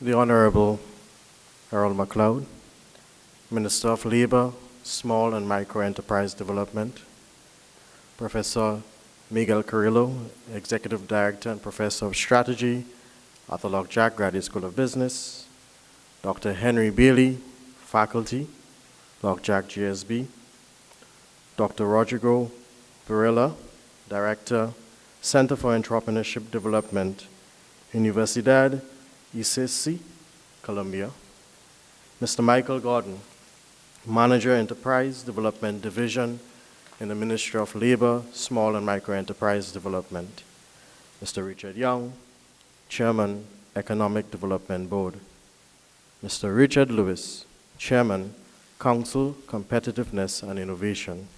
the Honorable Earl MacLeod, Minister of Labor, Small and Micro Enterprise Development, Professor Miguel Carrillo, Executive Director and Professor of Strategy at the Loch Jack Graduate School of Business, Dr. Henry Bailey, Faculty, Loch Jack GSB, Dr. Rodrigo Varela, Director, Center for Entrepreneurship Development, Universidad ICESI, Colombia, Mr. Michael Gordon, Manager, Enterprise Development Division in the Ministry of Labor, Small and Micro Enterprise Development, Mr. Richard Young, Chairman, Economic Development Board, Mr. Richard Lewis, Chairman, Council, Competitiveness and Innovation,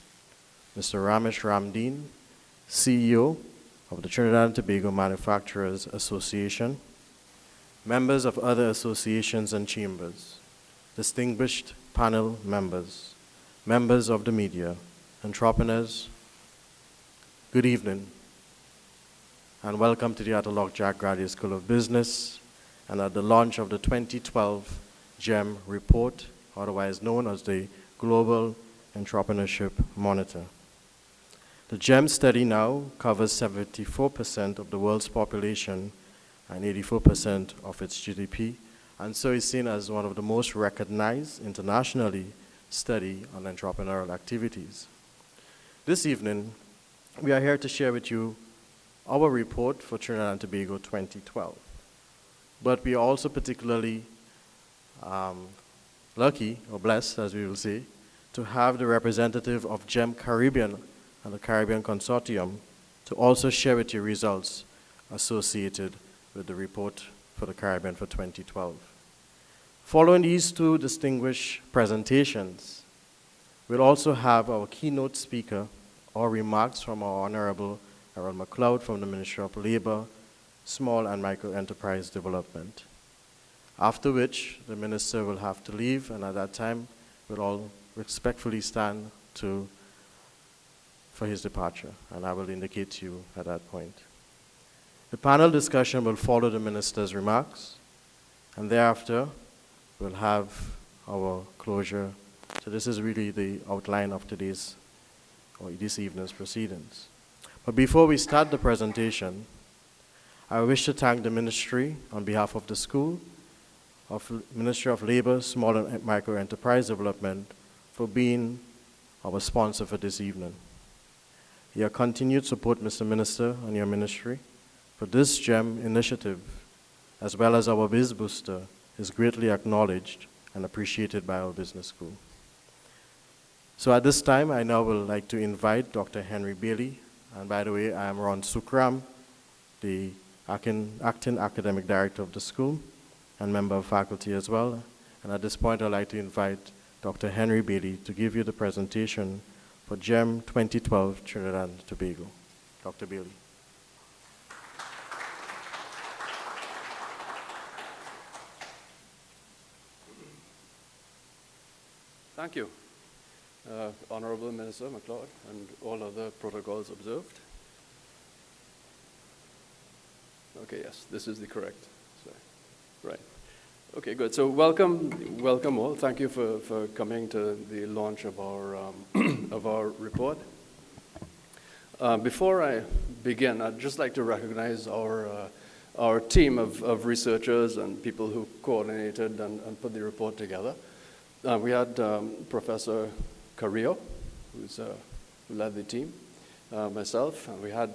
Mr. Ramesh Ramdeen, CEO of the Trinidad and Tobago Manufacturers Association, members of other associations and chambers, distinguished panel members, members of the media, entrepreneurs, good evening, and welcome to the Loch Jack Graduate School of Business and at the launch of the 2012 GEM report, otherwise known as the Global Entrepreneurship Monitor. The GEM study now covers 74% of the world's population and 84% of its GDP, and so is seen as one of the most recognized internationally study on entrepreneurial activities. This evening, we are here to share with you our report for Trinidad and Tobago 2012. But we are also particularly lucky, or blessed as we will say, to have the representative of GEM Caribbean and the Caribbean Consortium to also share with you results associated with the report for the Caribbean for 2012. Following these two distinguished presentations, we'll also have our keynote speaker or remarks from our Honorable Earl MacLeod from the Ministry of Labor, Small and Micro Enterprise Development. After which, the Minister will have to leave, and at that time, we'll all respectfully stand for his departure, and I will indicate to you at that point. The panel discussion will follow the Minister's remarks, and thereafter, we'll have our closure. So this is really the outline of this evening's proceedings. But before we start the presentation, I wish to thank the Ministry on behalf of the school, of Ministry of Labor, Small and Micro Enterprise Development for being our sponsor for this evening. Your continued support, Mr. Minister, and your ministry for this GEM initiative, as well as our Biz Booster, is greatly acknowledged and appreciated by our business school. So at this time, I now would like to invite Dr. Henry Bailey, and by the way, I am Ron Sukram, the acting academic director of the school and member of faculty as well. And at this point, I'd like to invite Dr. Henry Bailey to give you the presentation for GEM 2012 Trinidad and Tobago. Dr. Bailey. Thank you, Honorable Minister MacLeod, and all other protocols observed. Okay, yes, this is the correct. Right. Okay, good. So welcome all. Thank you for coming to the launch of our of our report. Before I begin, I'd just like to recognize our team of researchers and people who coordinated and put the report together. We had Professor Carrillo, who led the team, myself, and we had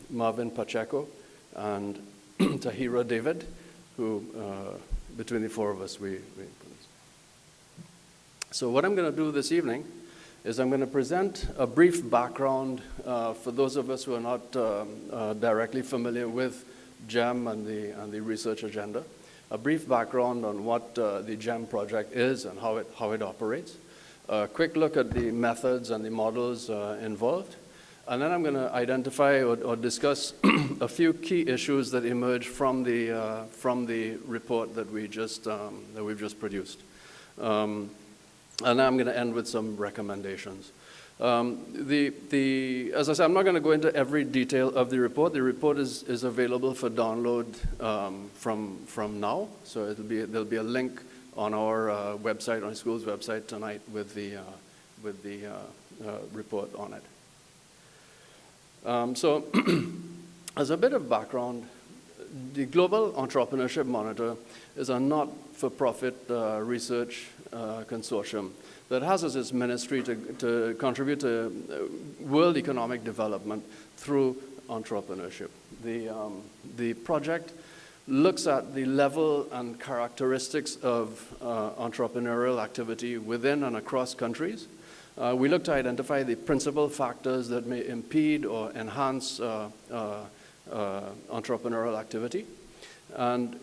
Marvin Pacheco and Tahira David, who between the four of us, we put this. So what I'm going to do this evening is I'm going to present a brief background for those of us who are not directly familiar with GEM and the research agenda. A brief background on what the GEM project is and how it operates. A quick look at the methods and the models involved. And then I'm going to identify or discuss a few key issues that emerge from the report that we've just produced. And I'm going to end with some recommendations. As I said, I'm not going to go into every detail of the report. The report is available for download from now. So there'll be a link on our website, on the school's website tonight with the report on it. So as a bit of background, the Global Entrepreneurship Monitor is a not-for-profit research consortium that has as its ministry to contribute to world economic development through entrepreneurship. The project looks at the level and characteristics of entrepreneurial activity within and across countries. We look to identify the principal factors that may impede or enhance entrepreneurial activity. And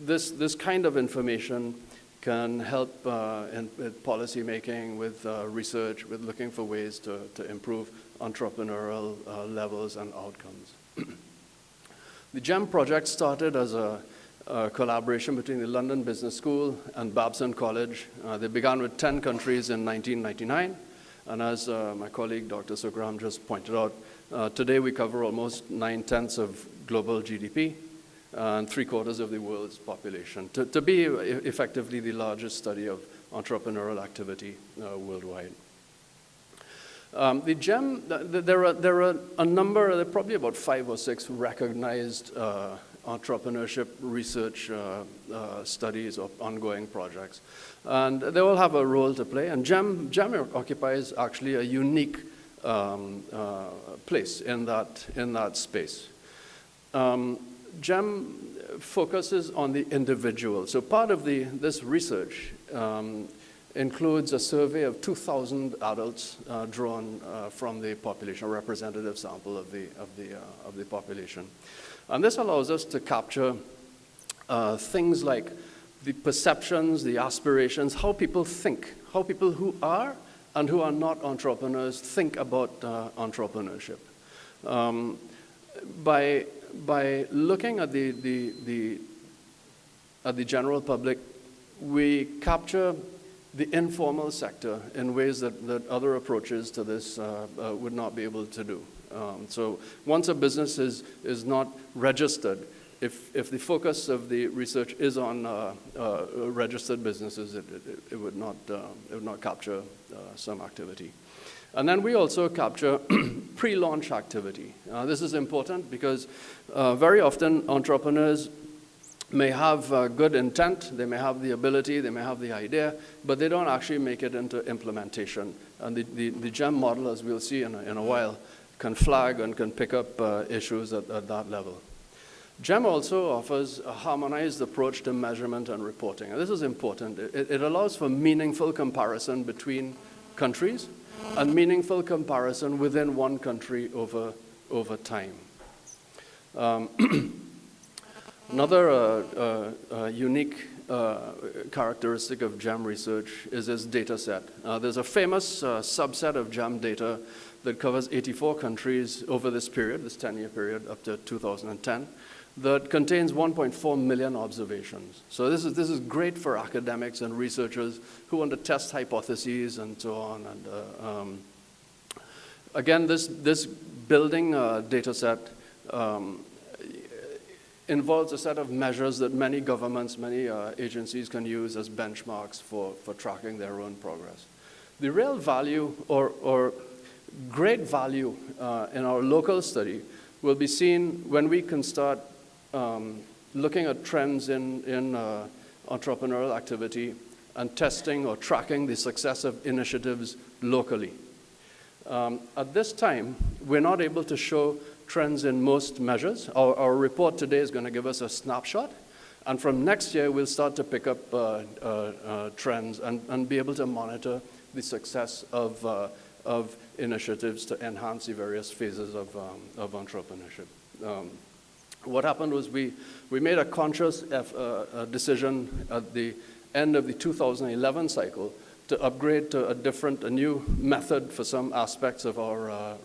this kind of information can help in policy making, with research, with looking for ways to improve entrepreneurial levels and outcomes. The GEM project started as a collaboration between the London Business School and Babson College. They began with 10 countries in 1999. And as my colleague, Dr. Sukram, just pointed out, today we cover almost 9/10 of global GDP and 3/4 of the world's population, to be effectively the largest study of entrepreneurial activity worldwide. The GEM, there are a number, there are probably about 5 or 6 recognized entrepreneurship research studies or ongoing projects. And they all have a role to play. And GEM occupies actually a unique place in that space. GEM focuses on the individual. So part of this research includes a survey of 2,000 adults drawn from the population, a representative sample of the population. And this allows us to capture things like the perceptions, the aspirations, how people think, how people who are and who are not entrepreneurs think about entrepreneurship. By looking at the general public, we capture the informal sector in ways that other approaches to this would not be able to do. So once a business is not registered, if the focus of the research is on registered businesses, it would not capture some activity. And then we also capture pre-launch activity. This is important because very often entrepreneurs may have good intent, they may have the ability, they may have the idea, but they don't actually make it into implementation. And the GEM model, as we'll see in a while, can flag and can pick up issues at that level. GEM also offers a harmonized approach to measurement and reporting. And this is important. It allows for meaningful comparison between countries and meaningful comparison within one country over time. Another unique characteristic of GEM research is its data set. There's a famous subset of GEM data that covers 84 countries over this period, this 10-year period up to 2010, that contains 1.4 million observations. So this is great for academics and researchers who want to test hypotheses and so on. And again, this building data set involves a set of measures that many governments, many agencies can use as benchmarks for tracking their own progress. The real value or great value in our local study will be seen when we can start looking at trends in entrepreneurial activity and testing or tracking the success of initiatives locally. At this time, we're not able to show trends in most measures. Our report today is going to give us a snapshot, and from next year we'll start to pick up trends and be able to monitor the success of initiatives to enhance the various phases of entrepreneurship. What happened was we made a conscious decision at the end of the 2011 cycle to upgrade to a new method for some aspects of our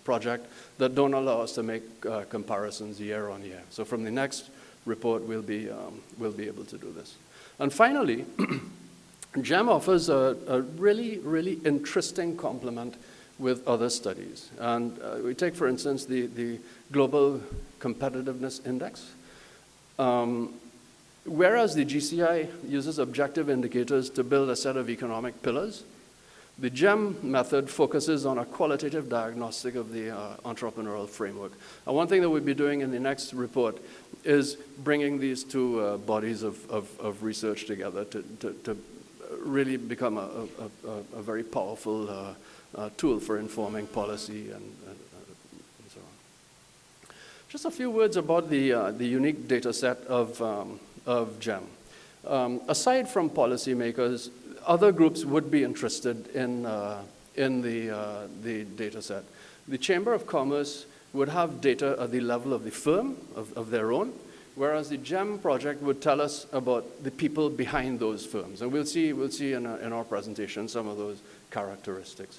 project that don't allow us to make comparisons year on year. So from the next report, we'll be able to do this. And finally, GEM offers a really, really interesting complement with other studies. And we take, for instance, the Global Competitiveness Index. Whereas the GCI uses objective indicators to build a set of economic pillars, the GEM method focuses on a qualitative diagnostic of the entrepreneurial framework. And one thing that we'll be doing in the next report is bringing these two bodies of research together to really become a very powerful tool for informing policy and so on. Just a few words about the unique data set of GEM. Aside from policymakers, other groups would be interested in the data set. The Chamber of Commerce would have data at the level of the firm, of their own, whereas the GEM project would tell us about the people behind those firms. And we'll see in our presentation some of those characteristics.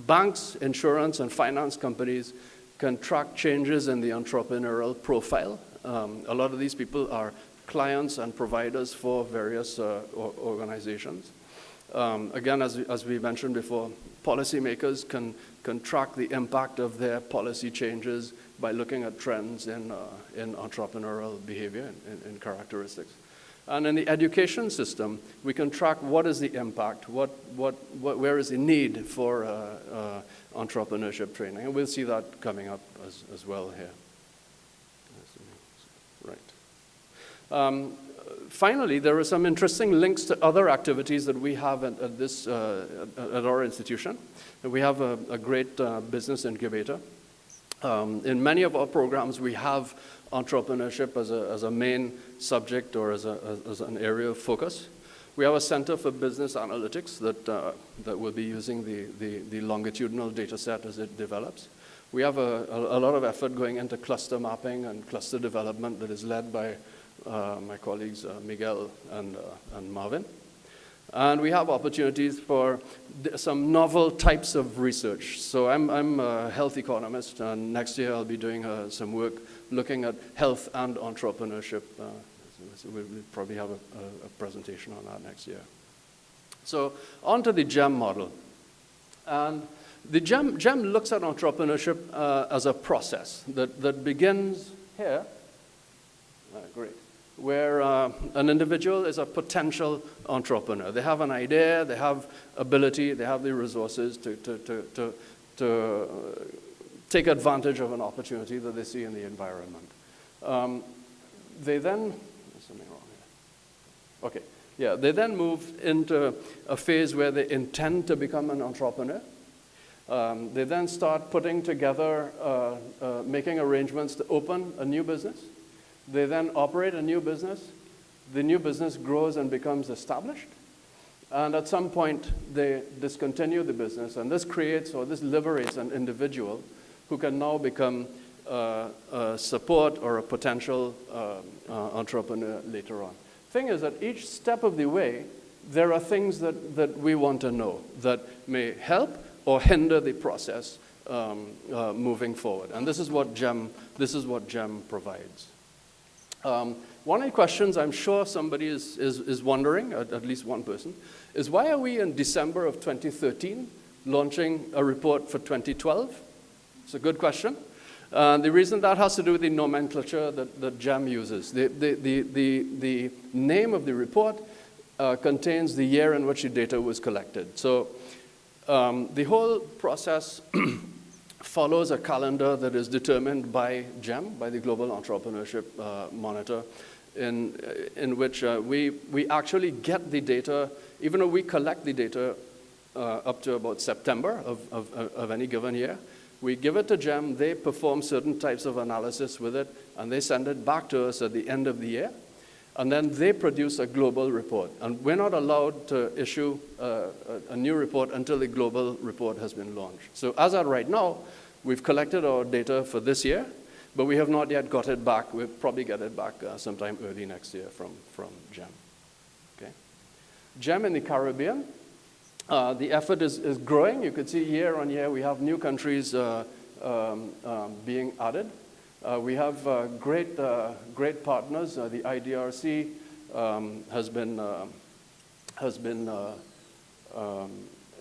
Banks, insurance, and finance companies can track changes in the entrepreneurial profile. A lot of these people are clients and providers for various organizations. Again, as we mentioned before, policymakers can track the impact of their policy changes by looking at trends in entrepreneurial behavior and characteristics. And in the education system, we can track what is the impact, where is the need for entrepreneurship training. And we'll see that coming up as well here. Right. Finally, there are some interesting links to other activities that we have at our institution. We have a great business incubator. In many of our programs, we have entrepreneurship as a main subject or as an area of focus. We have a Center for Business Analytics that will be using the longitudinal data set as it develops. We have a lot of effort going into cluster mapping and cluster development that is led by my colleagues Miguel and Marvin. And we have opportunities for some novel types of research. So I'm a health economist, and next year I'll be doing some work looking at health and entrepreneurship. So we'll probably have a presentation on that next year. So on to the GEM model. And the GEM looks at entrepreneurship as a process that begins here. Great. Where an individual is a potential entrepreneur. They have an idea, they have ability, they have the resources to take advantage of an opportunity that they see in the environment. They then, there's something wrong here. Okay, yeah, they then move into a phase where they intend to become an entrepreneur. They then start putting together, making arrangements to open a new business. They then operate a new business. The new business grows and becomes established. And at some point, they discontinue the business. And this creates, or this liberates an individual who can now become a support or a potential entrepreneur later on. Thing is that each step of the way, there are things that we want to know that may help or hinder the process moving forward. And this is what GEM provides. One of the questions I'm sure somebody is wondering, at least one person, is why are we in December of 2013 launching a report for 2012? It's a good question. The reason that has to do with the nomenclature that GEM uses. The name of the report contains the year in which the data was collected. So the whole process follows a calendar that is determined by GEM, by the Global Entrepreneurship Monitor, in which we actually get the data, even though we collect the data up to about September of any given year. We give it to GEM, they perform certain types of analysis with it, and they send it back to us at the end of the year. And then they produce a global report. And we're not allowed to issue a new report until the global report has been launched. So as of right now, we've collected our data for this year, but we have not yet got it back. We'll probably get it back sometime early next year from GEM. Okay. GEM in the Caribbean, the effort is growing. You can see year on year we have new countries being added. We have great partners. The IDRC has been has been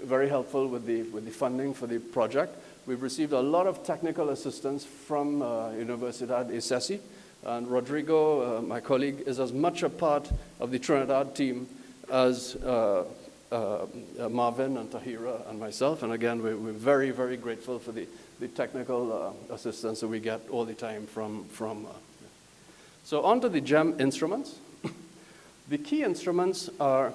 very helpful with the funding for the project. We've received a lot of technical assistance from Universidad ESSI, and Rodrigo, my colleague, is as much a part of the Trinidad team as Marvin and Tahira and myself. And again, we're very, very grateful for the technical assistance that we get all the time from. So on to the GEM instruments. The key instruments are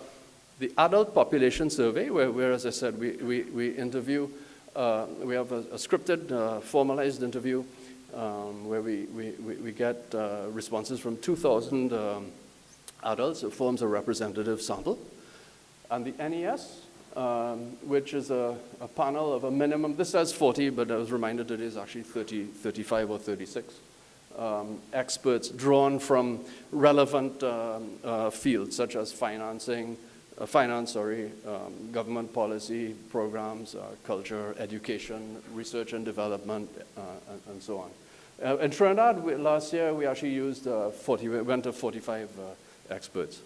the adult population survey, where as I said, we interview, we have a scripted, formalized interview where we get responses from 2,000 adults. It forms a representative sample. And the NES, which is a panel of a minimum, this says 40, but I was reminded it is actually 30, 35 or 36 experts drawn from relevant fields such as finance, government policy, programs, culture, education, research and development, and so on. In Trinidad, last year, we actually used we went to 45 experts.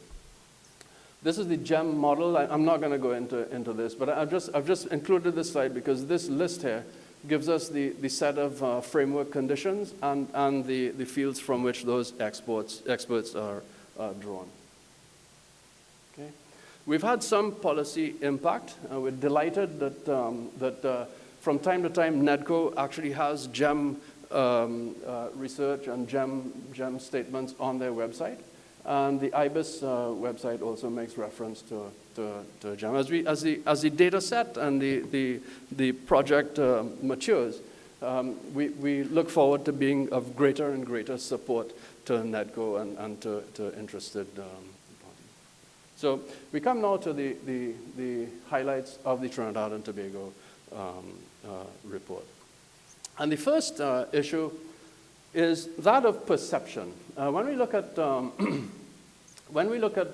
This is the GEM model. I'm not going to go into this, but I've just included this slide because this list here gives us the set of framework conditions and the fields from which those experts are drawn. Okay. We've had some policy impact. We're delighted that from time to time, NEDCO actually has GEM research and GEM statements on their website. And the IBIS website also makes reference to GEM. As the data set and the project matures, we look forward to being of greater and greater support to NEDCO and to interested parties. So we come now to the highlights of the Trinidad and Tobago report. And the first issue is that of perception. When we look at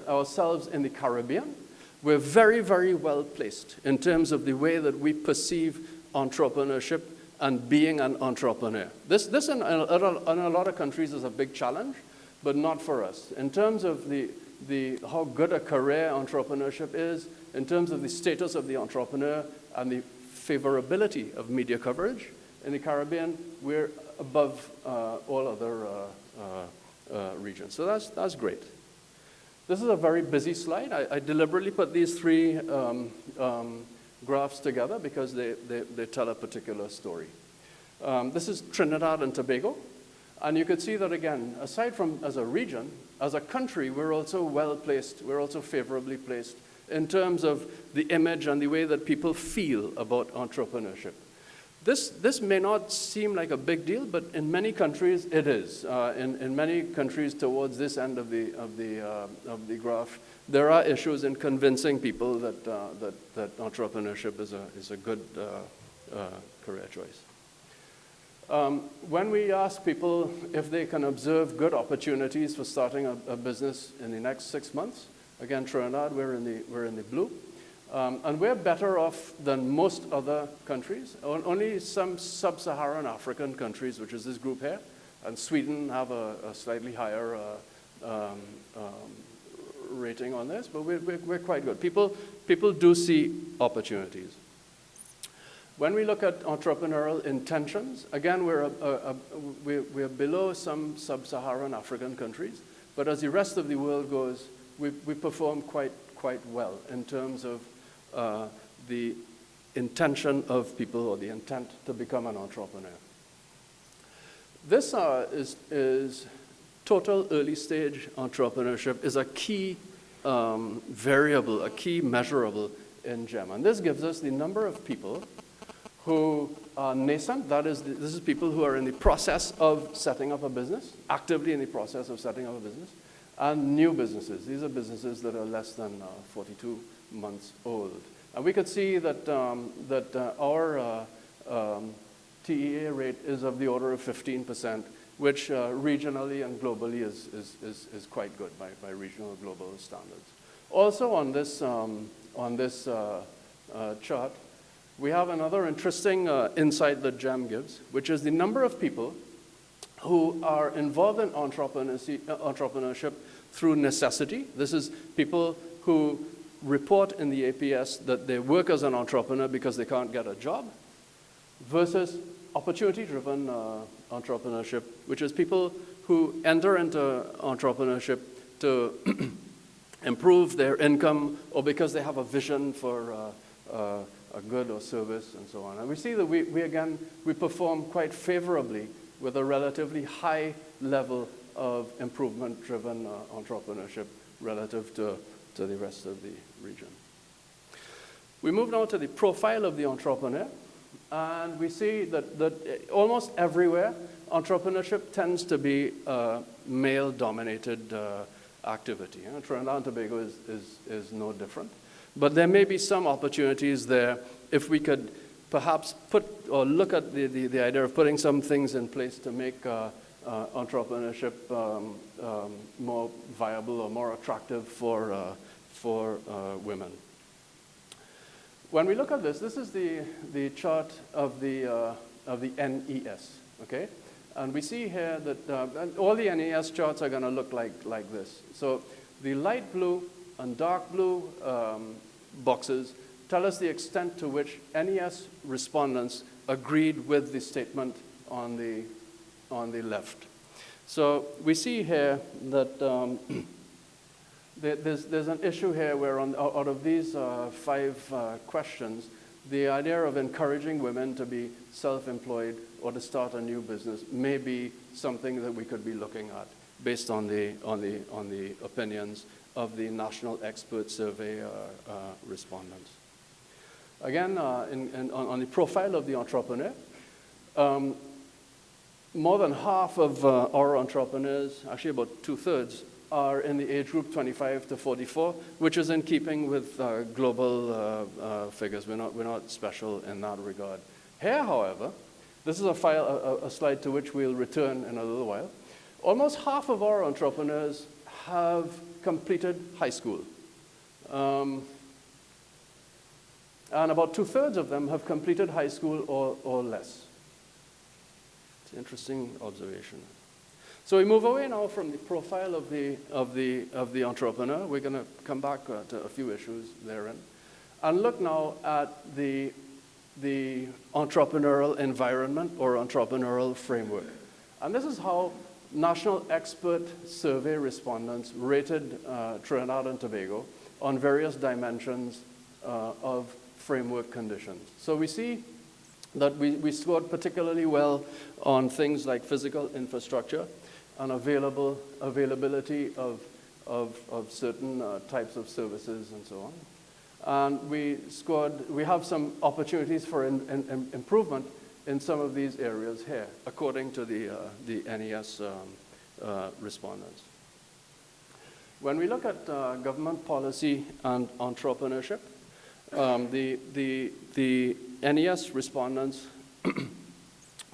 ourselves in the Caribbean, we're very, very well placed in terms of the way that we perceive entrepreneurship and being an entrepreneur. This in a lot of countries is a big challenge, but not for us. In terms of how good a career entrepreneurship is, in terms of the status of the entrepreneur and the favorability of media coverage, in the Caribbean, we're above all other regions. So that's great. This is a very busy slide. I deliberately put these three graphs together because they tell a particular story. This is Trinidad and Tobago. And you could see that, again, aside from as a region, as a country, we're also well placed. We're also favorably placed in terms of the image and the way that people feel about entrepreneurship. This may not seem like a big deal, but in many countries it is. In many countries towards this end of the graph, there are issues in convincing people that entrepreneurship is a good career choice. When we ask people if they can observe good opportunities for starting a business in the next 6 months, again, Trinidad, we're in the blue. And we're better off than most other countries. Only some sub-Saharan African countries, which is this group here, and Sweden have a slightly higher rating on this, but we're quite good. People do see opportunities. When we look at entrepreneurial intentions, again, we're below some sub-Saharan African countries, but as the rest of the world goes, we perform quite well in terms of the intention of people or the intent to become an entrepreneur. This is total early stage entrepreneurship is a key variable, a key measurable in GEM. And this gives us the number of people who are nascent, this is people who are in the process of setting up a business, actively in the process of setting up a business, and new businesses. These are businesses that are less than 42 months old. And we could see that, our TEA rate is of the order of 15%, which regionally and globally is quite good by regional global standards. Also on this chart, we have another interesting insight that GEM gives, which is the number of people who are involved in entrepreneurship through necessity. This is people who report in the APS that they work as an entrepreneur because they can't get a job, versus opportunity-driven entrepreneurship, which is people who enter into entrepreneurship to improve their income or because they have a vision for a good or service and so on. And we see that we perform quite favorably with a relatively high level of improvement-driven entrepreneurship relative to the rest of the region. We move now to the profile of the entrepreneur, and we see that almost everywhere, entrepreneurship tends to be a male-dominated activity. Trinidad and Tobago is no different. But there may be some opportunities there if we could perhaps look at the idea of putting some things in place to make entrepreneurship more viable or more attractive for women. When we look at this is the chart of the NES, okay? And we see here that and all the NES charts are going to look like this. So the light blue and dark blue boxes tell us the extent to which NES respondents agreed with the statement on the left. So we see here that there's an issue here where out of these 5 questions, the idea of encouraging women to be self-employed or to start a new business may be something that we could be looking at based on the opinions of the National Expert Survey respondents. Again, on the profile of the entrepreneur, more than half of our entrepreneurs, actually about 2/3, are in the age group 25 to 44, which is in keeping with global figures. We're not special in that regard. Here, however, this is a slide to which we'll return in a little while. Almost half of our entrepreneurs have completed high school. And about 2/3 of them have completed high school or less. It's an interesting observation. So we move away now from the profile of the entrepreneur. We're going to come back to a few issues therein, and look now at the entrepreneurial environment or entrepreneurial framework. And this is how National Expert Survey respondents rated Trinidad and Tobago on various dimensions of framework conditions. So we see that we scored particularly well on things like physical infrastructure and availability of certain types of services and so on. And we have some opportunities for improvement in some of these areas here, according to the NES respondents. When we look at government policy and entrepreneurship, the NES respondents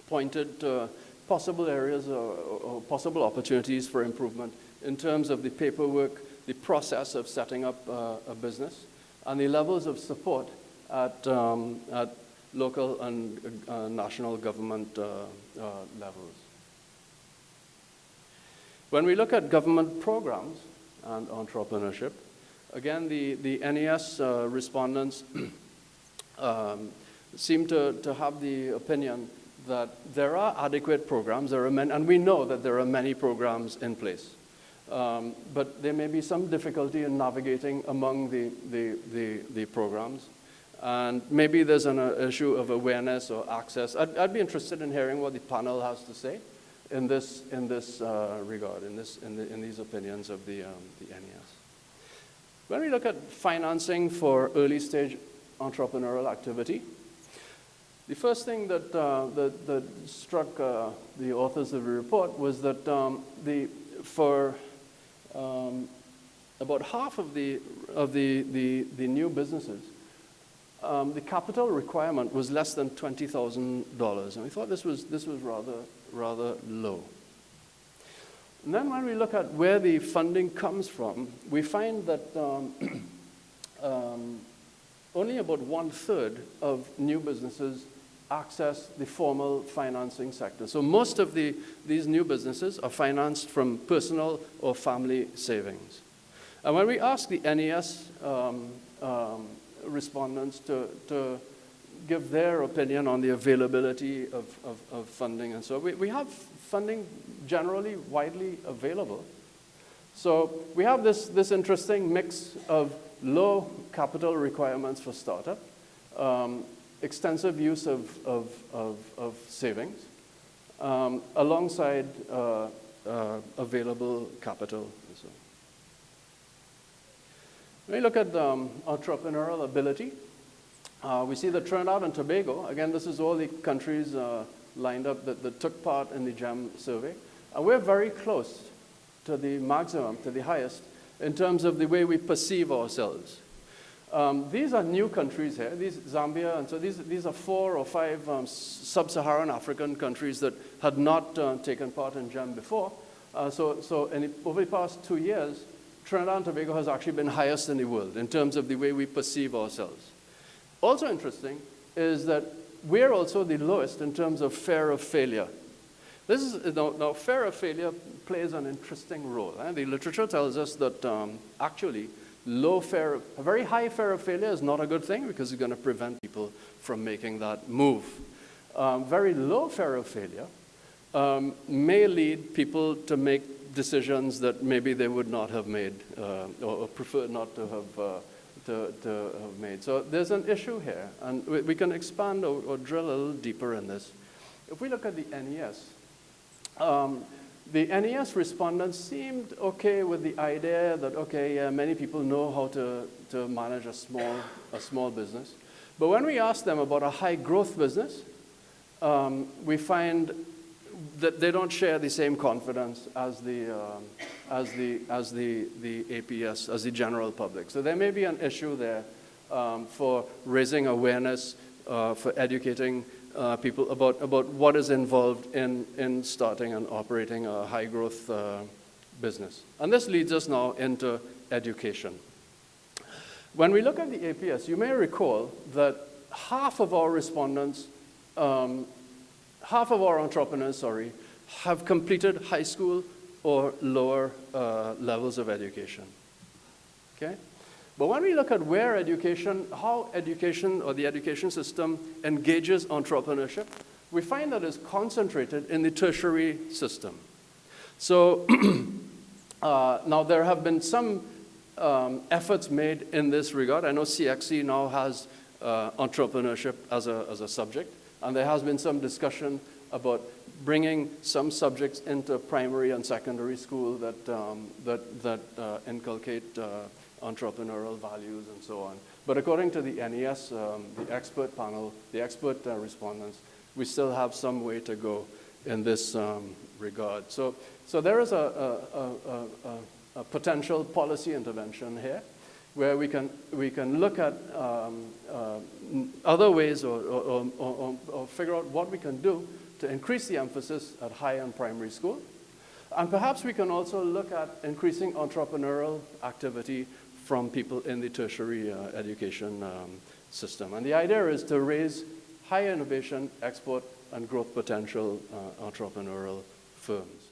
pointed to possible areas or possible opportunities for improvement in terms of the paperwork, the process of setting up a business, and the levels of support at local and national government levels. When we look at government programs and entrepreneurship, again, the NES respondents seem to have the opinion that there are adequate programs, and we know that there are many programs in place. But there may be some difficulty in navigating among the programs. And maybe there's an issue of awareness or access. I'd be interested in hearing what the panel has to say in this regard, in these opinions of the NES. When we look at financing for early stage entrepreneurial activity, the first thing that struck the authors of the report was that for about half of the new businesses, the capital requirement was less than $20,000, and we thought this was rather low. And then when we look at where the funding comes from, we find that only about 1/3 of new businesses access the formal financing sector. So most of these new businesses are financed from personal or family savings. And when we ask the NES respondents to give their opinion on the availability of funding, and so we have funding generally widely available. So we have this interesting mix of low capital requirements for startup, extensive use of savings, alongside available capital. And so. When we look at entrepreneurial ability, we see that Trinidad and Tobago, again, this is all the countries lined up that took part in the GEM survey, and we're very close to the maximum, to the highest, in terms of the way we perceive ourselves. These are new countries here, Zambia, and so these are 4 or 5 sub-Saharan African countries that had not taken part in GEM before. So over the past 2 years, Trinidad and Tobago has actually been highest in the world in terms of the way we perceive ourselves. Also interesting is that we're also the lowest in terms of fear of failure. This is, now fear of failure plays an interesting role. The literature tells us that actually a very high fear of failure is not a good thing because it's going to prevent people from making that move. Very low fear of failure may lead people to make decisions that maybe they would not have made or prefer not to have made. So there's an issue here, and we can expand or drill a little deeper in this. If we look at the NES, the NES respondents seemed okay with the idea that, okay, many people know how to manage a small business. But when we ask them about a high growth business, we find that they don't share the same confidence as the APS, as the general public. So there may be an issue there for raising awareness, for educating people about what is involved in starting and operating a high-growth business. And this leads us now into education. When we look at the APS, you may recall that half of our respondents, half of our entrepreneurs, have completed high school or lower levels of education. Okay? But when we look at how education or the education system engages entrepreneurship, we find that it's concentrated in the tertiary system. So now there have been some efforts made in this regard. I know CXC now has entrepreneurship as a subject, and there has been some discussion about bringing some subjects into primary and secondary school that inculcate entrepreneurial values and so on. But according to the NES, the expert panel, the expert respondents, we still have some way to go in this regard. So there is a potential policy intervention here where we can look at other ways or figure out what we can do to increase the emphasis at high and primary school. And perhaps we can also look at increasing entrepreneurial activity from people in the tertiary education system. And the idea is to raise high innovation, export, and growth potential entrepreneurial firms.